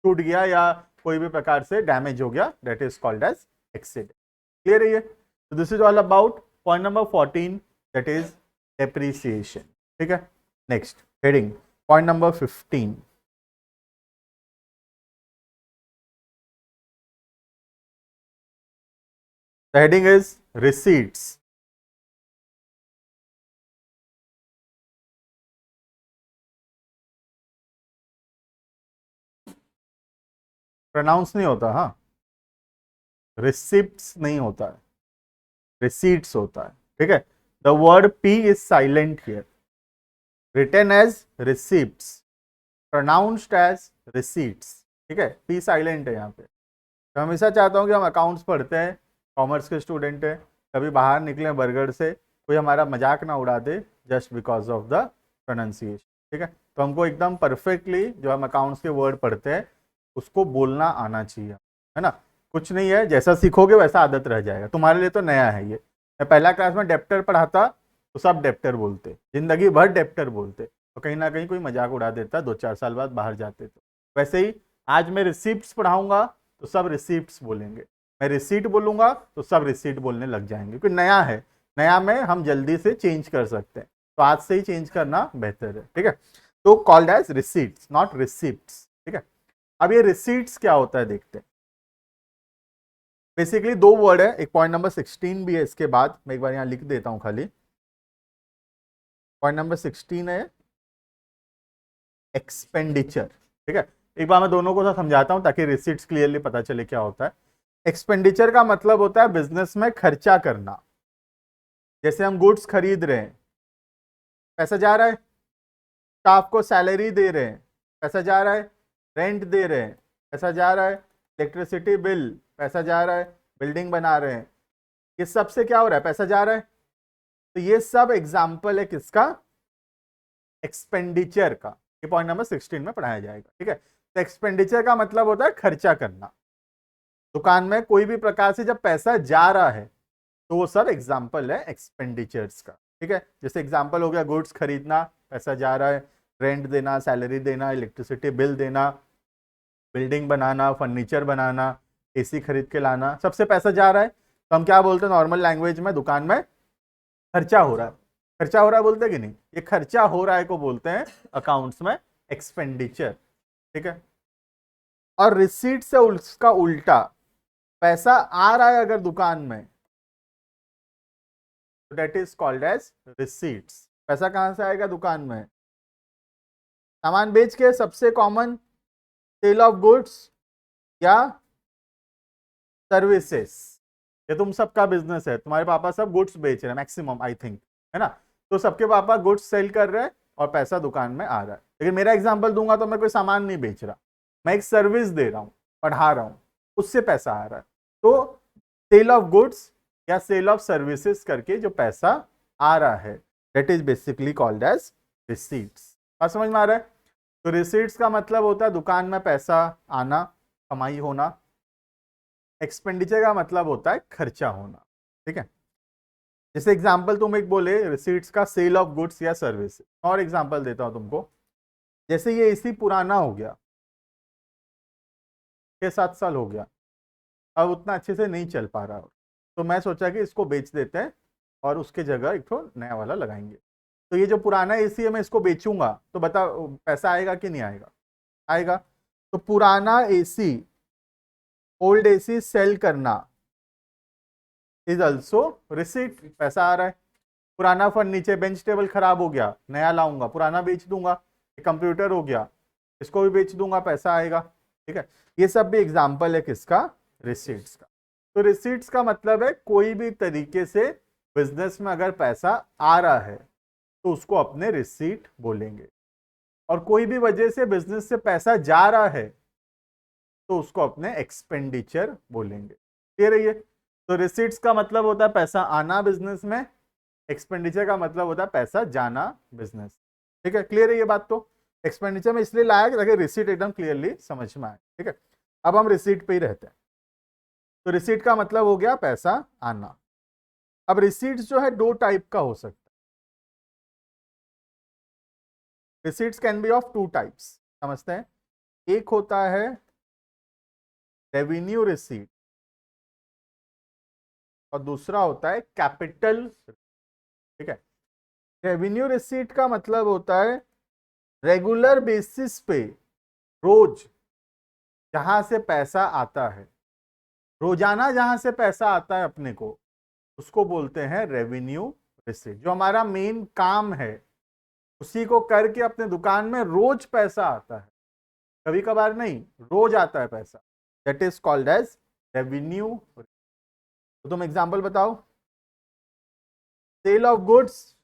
टूट गया या कोई भी प्रकार से डैमेज हो गया, that is called as accident. Clear है ये? तो this is all about point number 14, that is depreciation. ठीक है, next heading point number 15। The heading is receipts. Pronounce नहीं होता, हाँ, रिसिप्ट्स नहीं होता है, रिसीट्स होता है। ठीक है, the word P is silent here, written as receipts, pronounced as receipts. ठीक है, पी साइलेंट है यहाँ पे। तो हमेशा चाहता हूँ कि हम अकाउंट्स पढ़ते हैं, कॉमर्स के स्टूडेंट हैं, कभी बाहर निकले बरगढ़ से, कोई हमारा मजाक ना उड़ा they just because of the pronunciation. ठीक है, तो हमको एकदम परफेक्टली जो हम अकाउंट्स के वर्ड पढ़ते हैं उसको बोलना आना चाहिए, है ना। कुछ नहीं है, जैसा सीखोगे वैसा आदत रह जाएगा। तुम्हारे लिए तो नया है ये। मैं पहला क्लास में डेप्टर पढ़ाता तो सब डेप्टर बोलते, जिंदगी भर डेप्टर बोलते, तो कहीं ना कहीं कोई मजाक उड़ा देता, 2-4 साल बाद बाहर जाते। तो वैसे ही आज मैं रिसिप्ट्स पढ़ाऊंगा तो सब रिसिप्ट्स बोलेंगे, मैं रिसीट बोलूंगा तो सब रिसीट बोलने लग जाएंगे, क्योंकि नया है, नया में हम जल्दी से चेंज कर सकते हैं, तो आज से ही चेंज करना बेहतर है। ठीक है, तो called as receipts, not receipts. ठीक है, अब ये रिसीट्स क्या होता है देखते हैं। बेसिकली 2 वर्ड है, एक पॉइंट नंबर 16 भी है इसके बाद, मैं एक बार यहां लिख देता हूं खाली। पॉइंट नंबर 16 है एक्सपेंडिचर। ठीक है, एक बार मैं दोनों को समझाता हूं ताकि रिसीट्स क्लियरली पता चले क्या होता है। एक्सपेंडिचर का मतलब होता है बिजनेस में खर्चा करना। जैसे हम गुड्स खरीद रहे हैं, पैसा जा रहा है, स्टाफ को सैलरी दे रहे हैं, पैसा जा रहा है, रेंट दे रहे हैं, पैसा जा रहा है, इलेक्ट्रिसिटी बिल, पैसा जा रहा है, बिल्डिंग बना रहे हैं, ये सब से क्या हो रहा है? पैसा जा रहा है। तो ये सब एग्जाम्पल है किसका? एक्सपेंडिचर का। ये पॉइंट नंबर 16 में पढ़ाया जाएगा। ठीक है, तो एक्सपेंडिचर का मतलब होता है खर्चा करना। दुकान में कोई भी प्रकार से जब पैसा जा रहा है तो वो सब एग्जाम्पल है एक्सपेंडिचर्स का। ठीक है, जैसे एग्जाम्पल हो गया गुड्स खरीदना, पैसा जा रहा है, रेंट देना, सैलरी देना, इलेक्ट्रिसिटी बिल देना, बिल्डिंग बनाना, फर्नीचर बनाना, एसी खरीद के लाना, सबसे पैसा जा रहा है। तो हम क्या बोलते हैं नॉर्मल लैंग्वेज में? दुकान में खर्चा हो रहा है, खर्चा हो रहा है बोलते कि नहीं? ये खर्चा हो रहा है को बोलते हैं अकाउंट्स में एक्सपेंडिचर। ठीक है, और रिसीट से उसका उल्टा, पैसा आ रहा है अगर दुकान में, that is called as receipts. पैसा कहां से आएगा दुकान में? सामान बेच के, सबसे कॉमन सेल ऑफ गुड्स, या सर्विसेज। ये तुम सबका बिजनेस है, तुम्हारे पापा सब गुड्स बेच रहे हैं मैक्सिमम, आई थिंक, है ना। तो सबके पापा गुड्स सेल कर रहे हैं और पैसा दुकान में आ रहा है। लेकिन मेरा एग्जांपल दूंगा तो मैं कोई सामान नहीं बेच रहा, मैं एक सर्विस दे रहा हूं, पढ़ा रहा हूं, उससे पैसा आ रहा है। तो सेल ऑफ गुड्स या सेल ऑफ सर्विसेज करके जो पैसा आ रहा है, that is basically called as receipts. बात समझ में आ रहा है? तो रिसीट्स का मतलब होता है दुकान में पैसा आना, कमाई होना। एक्सपेंडिचर का मतलब होता है खर्चा होना। ठीक है, जैसे एग्जांपल तुम एक बोले रिसीट्स का सेल ऑफ गुड्स या सर्विस, और एग्जांपल देता हूं तुमको। जैसे ये एसी पुराना हो गया, 6-7 साल हो गया, अब उतना अच्छे से नहीं चल पा रहा, तो मैं सोचा कि इसको बेच देते हैं और उसके जगह एक तो नया वाला लगाएंगे। तो ये जो पुराना एसी है मैं इसको बेचूंगा, तो बता पैसा आएगा कि नहीं आएगा? आएगा। तो पुराना एसी, ओल्ड एसी सेल करना इज ऑल्सो रिसीट, पैसा आ रहा है। पुराना फर्नीचर, बेंच टेबल खराब हो गया, नया लाऊंगा, पुराना बेच दूंगा। कंप्यूटर हो गया, इसको भी बेच दूंगा, पैसा आएगा। ठीक है, ये सब भी एग्जाम्पल है किसका? रिसीट्स का। तो रिसीट्स का मतलब है कोई भी तरीके से बिजनेस में अगर पैसा आ रहा है तो उसको अपने रिसीट बोलेंगे, और कोई भी वजह से बिजनेस से पैसा जा रहा है तो उसको अपने एक्सपेंडिचर बोलेंगे। क्लियर है ये? तो रिसीट्स का मतलब होता है पैसा आना बिजनेस में, एक्सपेंडिचर का मतलब होता है पैसा जाना बिजनेस। ठीक है, क्लियर है ये बात? तो एक्सपेंडिचर में इसलिए लाया ताकि रिसीट एकदम क्लियरली समझ में आए। ठीक है, अब हम रिसीट पे ही रहते हैं। तो रिसीट का मतलब हो गया पैसा आना। अब रिसीट्स जो है दो टाइप का हो सकता है। Receipts can be of two types, समझते हैं। एक होता है रेवेन्यू रिसीट और दूसरा होता है कैपिटल। ठीक है, रेवेन्यू रिसीट का मतलब होता है रेगुलर बेसिस पे, रोज जहां से पैसा आता है, रोजाना जहां से पैसा आता है अपने को, उसको बोलते हैं रेवेन्यू रिसीट। जो हमारा मेन काम है उसी को करके अपने दुकान में रोज पैसा आता है, कभी कभार नहीं, रोज आता है पैसा, that is called as revenue. तो तुम एग्जांपल बताओ। सेल ऑफ गुड्स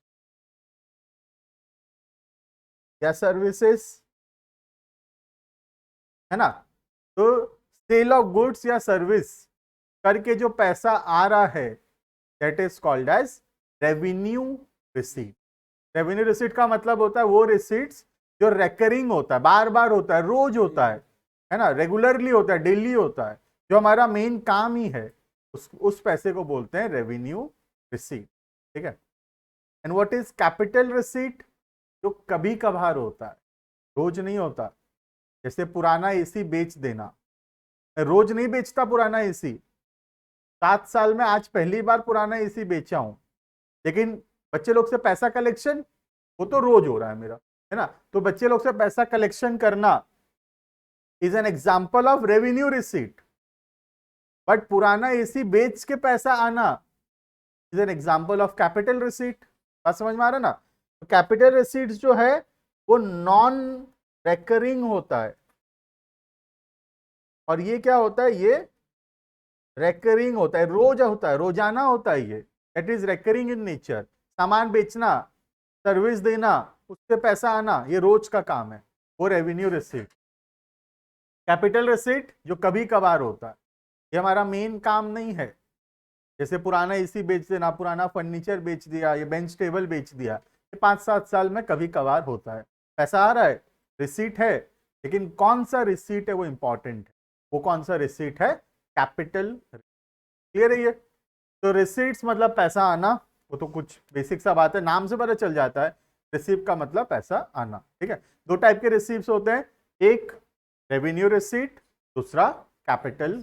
या सर्विसेज, है ना। तो सेल ऑफ गुड्स या सर्विस करके जो पैसा आ रहा है that is called as revenue receipt. Revenue receipt का मतलब होता है वो रिसीट्स जो रेकरिंग होता है, बार बार होता है, रोज होता है ना, रेगुलरली होता है, डेली होता है, जो हमारा मेन काम ही है, उस पैसे को बोलते हैं रेवेन्यू रिसीट। ठीक है, and what is capital receipt? जो कभी कभार होता है, रोज नहीं होता। जैसे पुराना एसी बेच देना, मैं रोज नहीं बेचता पुराना एसी, 7 साल में आज पहली बार पुराना एसी बेचा हूं, लेकिन बच्चे लोग से पैसा कलेक्शन वो तो रोज हो रहा है मेरा, है ना। तो बच्चे लोग से पैसा कलेक्शन करना is an example of revenue receipt, but पुराना एसी बेच के पैसा आना is an example of capital receipt. बात समझ में आ रहा है ना? तो कैपिटल रिसीट जो है वो नॉन रेकरिंग होता है, और ये क्या होता है? ये रेकरिंग होता है, रोज होता है, रोजाना होता है, ये that is recurring in nature. सामान बेचना, सर्विस देना, उससे पैसा आना, ये रोज का काम है, वो रेवेन्यू रिसीट। कैपिटल रिसीट जो कभी कभार होता है, ये हमारा मेन काम नहीं है। जैसे पुराना एसी बेच देना, पुराना फर्नीचर बेच दिया, ये बेंच टेबल बेच दिया, ये 5-7 साल में कभी कभार होता है, पैसा आ रहा है, रिसीट है। लेकिन कौन सा रिसीट है वो इंपॉर्टेंट है, वो कौन सा रिसीट है? कैपिटल। क्लियर है ये? तो रिसीट्स मतलब पैसा आना, वो तो कुछ बेसिक सा बात है, नाम से पता चल जाता है। रिसीव का मतलब पैसा आना। ठीक है, दो टाइप के रिसीव्स होते हैं, एक रेवेन्यू रिसीट, दूसरा कैपिटल।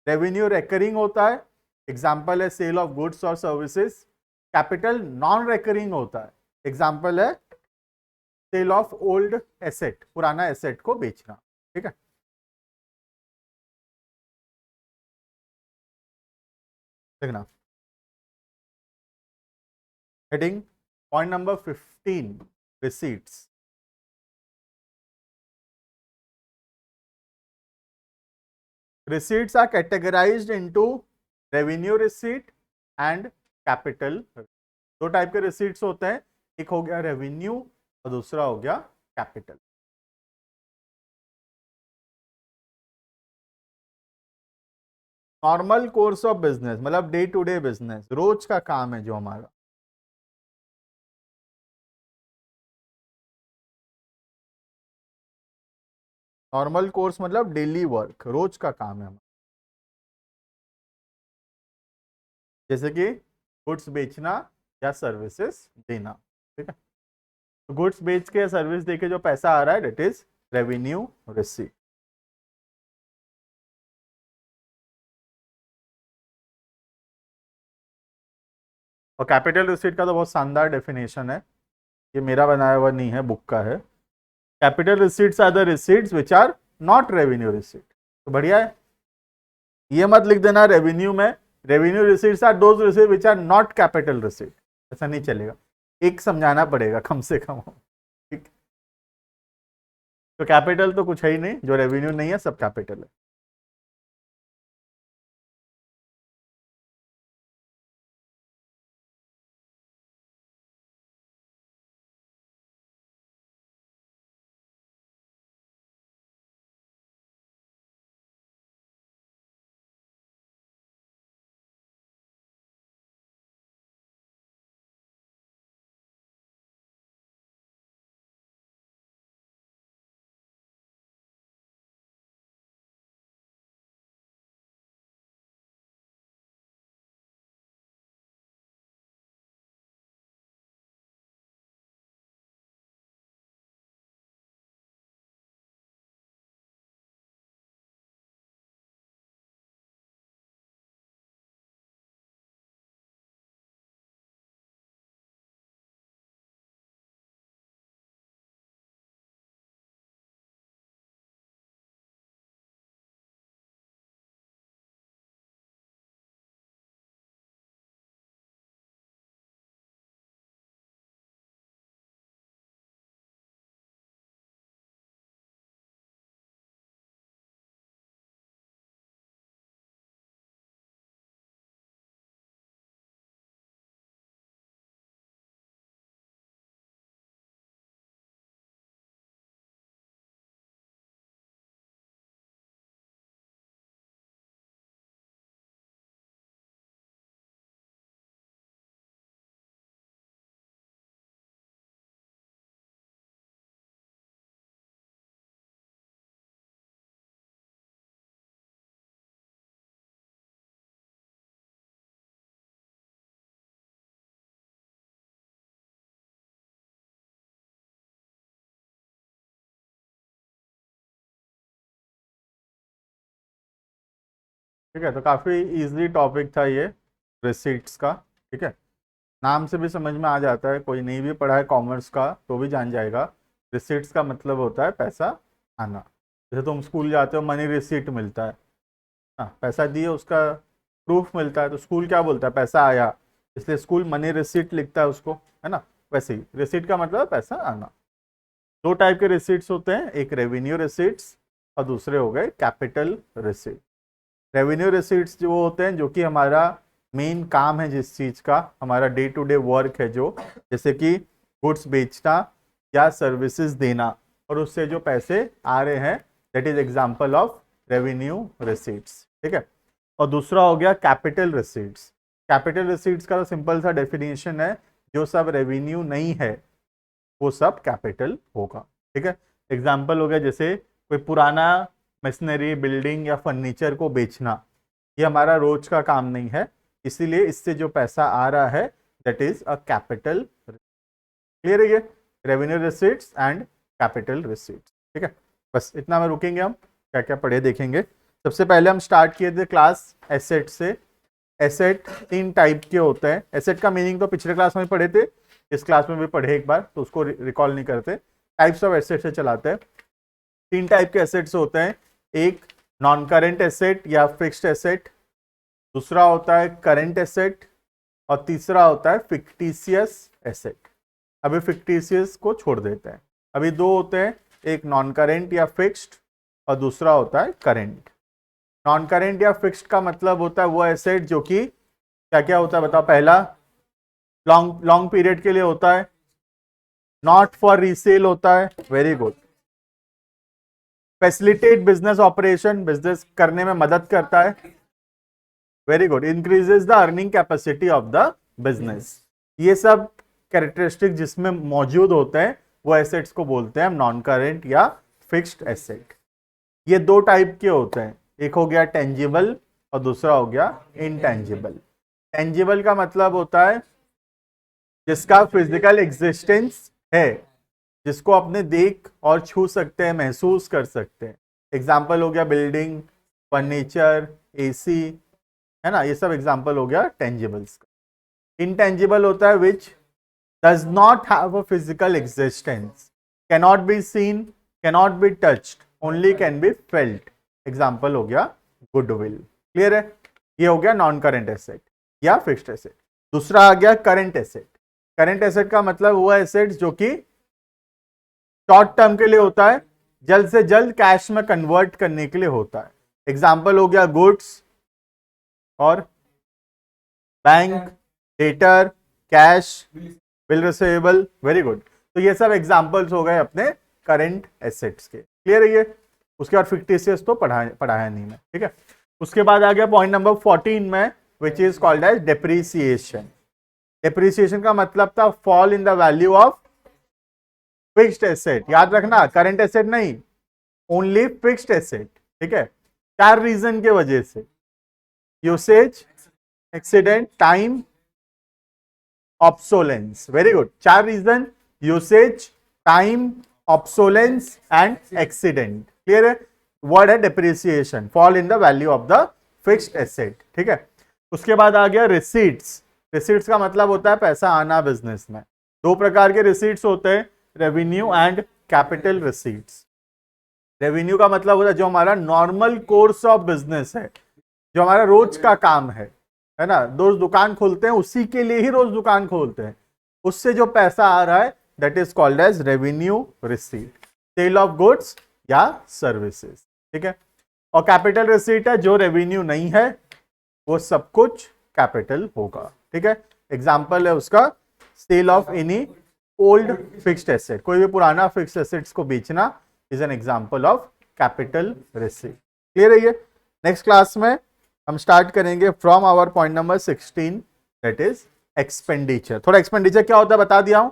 रेवेन्यू रेकरिंग होता है, एग्जाम्पल है सेल ऑफ गुड्स और सर्विसेज। कैपिटल नॉन रेकरिंग होता है, एग्जाम्पल है सेल ऑफ ओल्ड एसेट, पुराना एसेट को बेचना। ठीक है, देखना heading point number 15, receipts. receipts are categorized into revenue receipt and capital। दो टाइप के receipts होते हैं, एक हो गया revenue और दूसरा हो गया capital। Normal course of business मतलब डे टू डे बिजनेस, रोज का काम है जो हमारा। नॉर्मल कोर्स मतलब डेली वर्क, रोज का काम है हमारा। जैसे कि गुड्स बेचना या सर्विसेज देना, ठीक है। तो गुड्स बेच के सर्विस देके जो पैसा आ रहा है दैट इज रेवेन्यू रिसीट। और कैपिटल रिसीट का तो बहुत शानदार डेफिनेशन है, ये मेरा बनाया हुआ नहीं है, बुक का है। Capital receipts are the receipts which are not revenue receipt. तो बढ़िया है, ये मत लिख देना रेवेन्यू में revenue receipts are those receipt which are not capital receipt, ऐसा नहीं चलेगा, एक समझाना पड़ेगा कम से कम, ठीक। तो कैपिटल तो कुछ है ही नहीं, जो रेवेन्यू नहीं है सब कैपिटल है। ठीक है, तो काफ़ी इजी टॉपिक था ये रिसीट्स का, ठीक है। नाम से भी समझ में आ जाता है, कोई नहीं भी पढ़ा है कॉमर्स का तो भी जान जाएगा। रिसीट्स का मतलब होता है पैसा आना। जैसे तुम स्कूल जाते हो मनी रिसीट मिलता है, हाँ पैसा दिए उसका प्रूफ मिलता है, तो स्कूल क्या बोलता है पैसा आया, इसलिए स्कूल मनी रिसीट लिखता है उसको, है ना। वैसे ही रिसीट का मतलब है पैसा आना। दो टाइप के रिसीट्स होते हैं, एक रेवेन्यू रिसीट्स और दूसरे हो गए कैपिटल रिसीट। रेवेन्यू रिसीट्स जो होते हैं जो कि हमारा मेन काम है, जिस चीज़ का हमारा डे टू डे वर्क है, जो जैसे कि गुड्स बेचना या सर्विसेज देना, और उससे जो पैसे आ रहे हैं that is example of revenue receipts, ठीक है। और दूसरा हो गया कैपिटल रिसीट्स। कैपिटल रिसीट्स का तो सिंपल सा डेफिनेशन है, जो सब रेवेन्यू नहीं है वो सब कैपिटल होगा, ठीक है। एग्जाम्पल हो गया जैसे कोई पुराना मशीनरी बिल्डिंग या फर्नीचर को बेचना, ये हमारा रोज का काम नहीं है, इसीलिए इससे जो पैसा आ रहा है that is a capital. Clear है ये revenue receipts and capital receipts, ठीक है। बस इतना में रुकेंगे, हम क्या क्या पढ़े देखेंगे। सबसे पहले हम स्टार्ट किए थे क्लास एसेट से। एसेट तीन टाइप के होते हैं, एसेट का मीनिंग तो पिछले क्लास में पढ़े थे, इस क्लास में भी पढ़े एक बार, तो उसको रिकॉल नहीं करते। टाइप्स ऑफ एसेट से चलाते हैं। तीन टाइप के एसेट्स होते हैं, एक नॉन करेंट एसेट या फिक्स्ड एसेट, दूसरा होता है करेंट एसेट, और तीसरा होता है फिक्टिशियस एसेट। अभी फिक्टिशियस को छोड़ देते हैं, अभी दो होते हैं, एक नॉन करेंट या फिक्स्ड और दूसरा होता है करेंट। नॉन करेंट या फिक्स्ड का मतलब होता है वो एसेट जो कि क्या क्या होता है बताओ। पहला लॉन्ग लॉन्ग पीरियड के लिए होता है, नॉट फॉर रीसेल होता है, very good. Facilitate business operation, business करने में मदद करता है, very good. Increases the earning capacity of the business. ये सब कैरेक्टरिस्टिक जिसमें मौजूद होते हैं वो एसेट्स को बोलते हैं हम नॉन करेंट या फिक्स्ड एसेट। ये दो टाइप के होते हैं, एक हो गया टेंजिबल और दूसरा हो गया इनटेंजिबल। टेंजिबल का मतलब होता है जिसका फिजिकल एग्जिस्टेंस है, जिसको अपने देख और छू सकते हैं, महसूस कर सकते हैं। एग्जाम्पल हो गया बिल्डिंग, फर्नीचर, एसी, है ना, ये सब एग्जाम्पल हो गया टेंजिबल्स का। इनटेंजिबल होता है which does not have a physical existence, cannot be seen, cannot be touched, only can be felt. Example हो गया गुडविल। क्लियर है? ये हो गया नॉन करेंट एसेट या फिक्स्ड एसेट। दूसरा आ गया करंट एसेट। करंट एसेट का मतलब वो एसेट जो कि शॉर्ट टर्म के लिए होता है, जल्द से जल्द कैश में कन्वर्ट करने के लिए होता है। एग्जाम्पल हो गया गुड्स और bank, debtor, cash, bill receivable, very good. तो ये सब एग्जाम्पल्स हो गए अपने करंट एसेट्स के। क्लियर है ये? उसके बाद फिक्टिशियस तो पढ़ाया नहीं मैं, ठीक है। उसके बाद आ गया पॉइंट नंबर 14 में, which is called as depreciation. Depreciation का मतलब था fall in the value of fixed asset. याद रखना, करंट एसेट नहीं, ओनली फिक्स्ड एसेट, ठीक है। 4 रीजन के वजह से, usage, accident, time, obsolescence, very good. 4 reason, usage, time, obsolescence and accident. Clear है? वर्ड है depreciation, fall in the value of the fixed asset, ठीक है। उसके बाद आ गया रिसीट्स। रिसीट्स का मतलब होता है पैसा आना बिजनेस में। 2 प्रकार के रिसीट्स होते हैं, revenue and capital receipts. Revenue का मतलब होता है जो हमारा नॉर्मल कोर्स ऑफ बिजनेस है, जो हमारा रोज का काम है ना। रोज दुकान खोलते हैं, उसी के लिए ही रोज दुकान खोलते हैं, उससे जो पैसा आ रहा है that is called as revenue receipt, sale of goods या सर्विसेज, ठीक है। और कैपिटल रिसीट है जो रेवेन्यू नहीं है, वो सब कुछ कैपिटल होगा, ठीक है। एग्जाम्पल है उसका sale of any old fixed asset, कोई भी पुराना फिक्स्ड एसेट्स को बेचना is an example of capital receipt. Clear है ये? नेक्स्ट क्लास में हम स्टार्ट करेंगे from our point number 16, that is expenditure. थोड़ा एक्सपेंडिचर क्या होता है बता दिया हूं,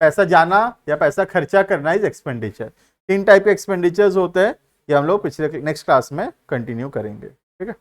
पैसा जाना या पैसा खर्चा करना इज एक्सपेंडिचर। 3 टाइप के एक्सपेंडिचर्स होते हैं, ये हम लोग पिछले नेक्स्ट क्लास में कंटिन्यू करेंगे, ठीक है।